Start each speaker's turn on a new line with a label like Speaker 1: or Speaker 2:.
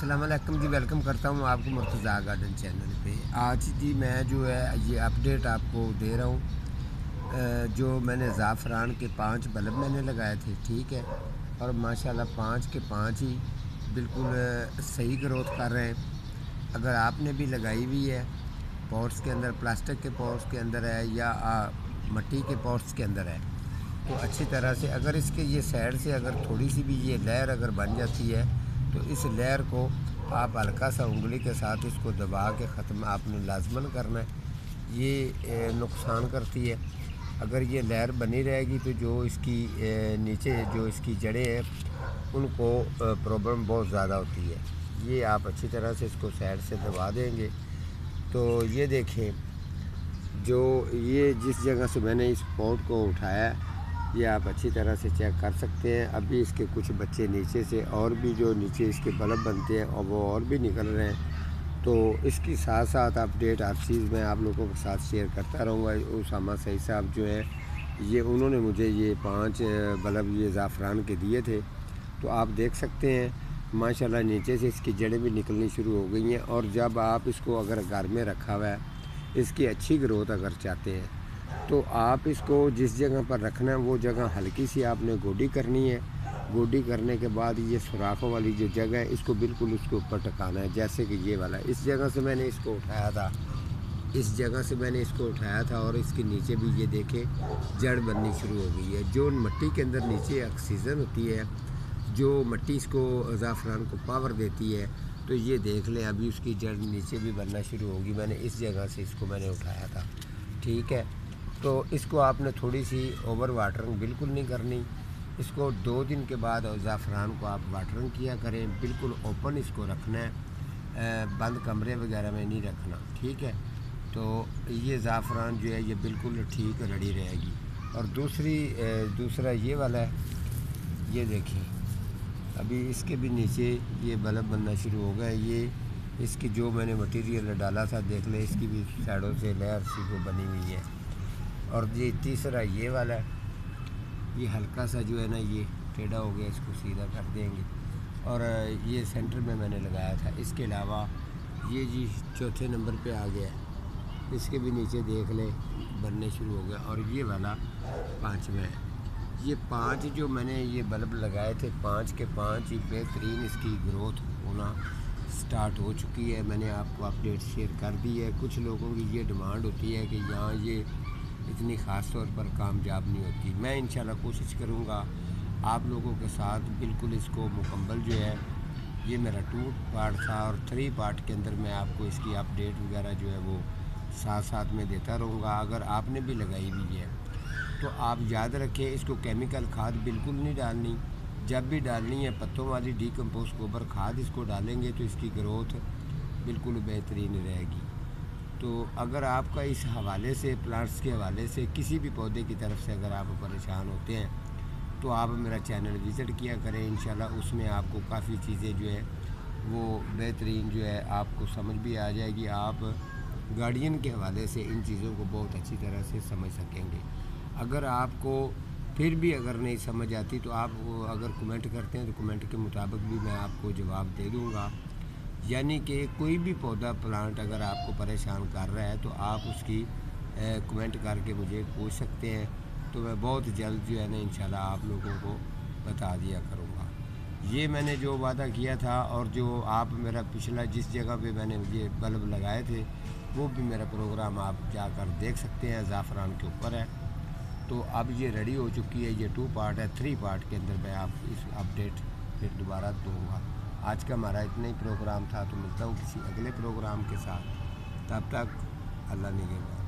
Speaker 1: अस्सलाम वालेकुम जी, वेलकम करता हूँ आपको मुर्तज़ा गार्डन चैनल पे। आज जी मैं जो है ये अपडेट आपको दे रहा हूँ। जो मैंने ज़ाफ़रान के 5 बल्ब मैंने लगाए थे, ठीक है, और माशाल्लाह 5 के 5 ही बिल्कुल सही ग्रोथ कर रहे हैं। अगर आपने भी लगाई हुई है, पॉट्स के अंदर, प्लास्टिक के पॉट्स के अंदर है या मिट्टी के पॉट्स के अंदर है, तो अच्छी तरह से अगर इसके ये साइड से अगर थोड़ी सी भी ये लेयर अगर बन जाती है, तो इस लेयर को आप हल्का सा उंगली के साथ इसको दबा के ख़त्म आपने लाजमन करना है। ये नुकसान करती है। अगर ये लेयर बनी रहेगी तो जो इसकी नीचे जो इसकी जड़ें हैं उनको प्रॉब्लम बहुत ज़्यादा होती है। ये आप अच्छी तरह से इसको साइड से दबा देंगे तो ये देखें, जो ये जिस जगह से मैंने इस पॉट को उठाया, ये आप अच्छी तरह से चेक कर सकते हैं। अभी इसके कुछ बच्चे नीचे से और भी जो नीचे इसके बल्ब बनते हैं और वो और भी निकल रहे हैं। तो इसकी साथ साथ अपडेट हर चीज़ मैं आप लोगों के साथ शेयर करता रहूँगा। उसामा सही साहब जो है ये उन्होंने मुझे ये 5 बल्ब ये ज़ाफ़रान के दिए थे। तो आप देख सकते हैं माशाल्लाह नीचे से इसकी जड़ें भी निकलनी शुरू हो गई हैं। और जब आप इसको अगर घर में रखा हुआ है, इसकी अच्छी ग्रोथ अगर चाहते हैं तो आप इसको जिस जगह पर रखना है वो जगह हल्की सी आपने गोडी करनी है। गोडी करने के बाद ये सुराखों वाली जो जगह है इसको बिल्कुल उसके ऊपर टकाना है, जैसे कि ये वाला। इस जगह से मैंने इसको उठाया था, इस जगह से मैंने इसको उठाया था और इसके नीचे भी ये देखें जड़ बननी शुरू हो गई है। जो मिट्टी के अंदर नीचे ऑक्सीजन होती है, जो मिट्टी इसको ज़ाफ़रान को पावर देती है, तो ये देख लें अभी उसकी जड़ नीचे भी बनना शुरू होगी। मैंने इस जगह से इसको मैंने उठाया था, ठीक है। तो इसको आपने थोड़ी सी ओवर वाटरिंग बिल्कुल नहीं करनी। इसको 2 दिन के बाद ज़ाफ़रान को आप वाटरिंग किया करें। बिल्कुल ओपन इसको रखना है, बंद कमरे वगैरह में नहीं रखना, ठीक है। तो ये ज़ाफ़रान जो है ये बिल्कुल ठीक रड़ी रहेगी। और दूसरा ये वाला है, ये देखिए अभी इसके भी नीचे ये बल्ब बनना शुरू हो गए। ये इसकी जो मैंने मटेरियल डाला था, देख लें इसकी भी साइडों से लेयर सी को बनी हुई है। और ये तीसरा ये वाला है, ये हल्का सा जो है ना ये टेढ़ा हो गया, इसको सीधा कर देंगे। और ये सेंटर में मैंने लगाया था। इसके अलावा ये जी चौथे नंबर पे आ गया, इसके भी नीचे देख लें बनने शुरू हो गया। और ये वाला 5वां है। ये 5 जो मैंने ये बल्ब लगाए थे, 5 के 5 ही बेहतरीन इसकी ग्रोथ होना स्टार्ट हो चुकी है। मैंने आपको अपडेट शेयर कर दी है। कुछ लोगों की ये डिमांड होती है कि यहाँ ये इतनी ख़ास तौर पर कामयाब नहीं होती। मैं इंशाल्लाह कोशिश करूँगा आप लोगों के साथ बिल्कुल इसको मुकम्मल जो है, ये मेरा 2 पार्ट था और 3 पार्ट के अंदर मैं आपको इसकी अपडेट वगैरह जो है वो साथ साथ में देता रहूँगा। अगर आपने भी लगाई हुई है तो आप याद रखें, इसको केमिकल खाद बिल्कुल नहीं डालनी। जब भी डालनी है पत्तों वाली डीकम्पोस्ट गोबर खाद इसको डालेंगे तो इसकी ग्रोथ बिल्कुल बेहतरीन रहेगी। तो अगर आपका इस हवाले से, प्लांट्स के हवाले से, किसी भी पौधे की तरफ से अगर आप परेशान होते हैं तो आप मेरा चैनल विज़िट किया करें। इंशाल्लाह उसमें आपको काफ़ी चीज़ें जो है वो बेहतरीन जो है आपको समझ भी आ जाएगी। आप गार्डियन के हवाले से इन चीज़ों को बहुत अच्छी तरह से समझ सकेंगे। अगर आपको फिर भी अगर नहीं समझ आती तो आप अगर कमेंट करते हैं तो कमेंट के मुताबिक भी मैं आपको जवाब दे दूँगा। यानी कि कोई भी पौधा प्लांट अगर आपको परेशान कर रहा है तो आप उसकी कमेंट करके मुझे पूछ सकते हैं। तो मैं बहुत जल्द जो है ना इंशाल्लाह आप लोगों को बता दिया करूँगा। ये मैंने जो वादा किया था और जो आप मेरा पिछला जिस जगह पे मैंने ये बल्ब लगाए थे वो भी मेरा प्रोग्राम आप जाकर देख सकते हैं, ज़ाफ़रान के ऊपर है। तो अब ये रेडी हो चुकी है। ये 2 पार्ट है, 3 पार्ट के अंदर मैं आप इस अपडेट फिर दोबारा दूँगा। आज का हमारा इतना ही प्रोग्राम था, तो मिलता हूँ किसी अगले प्रोग्राम के साथ। तब तक अल्लाह निगहबान।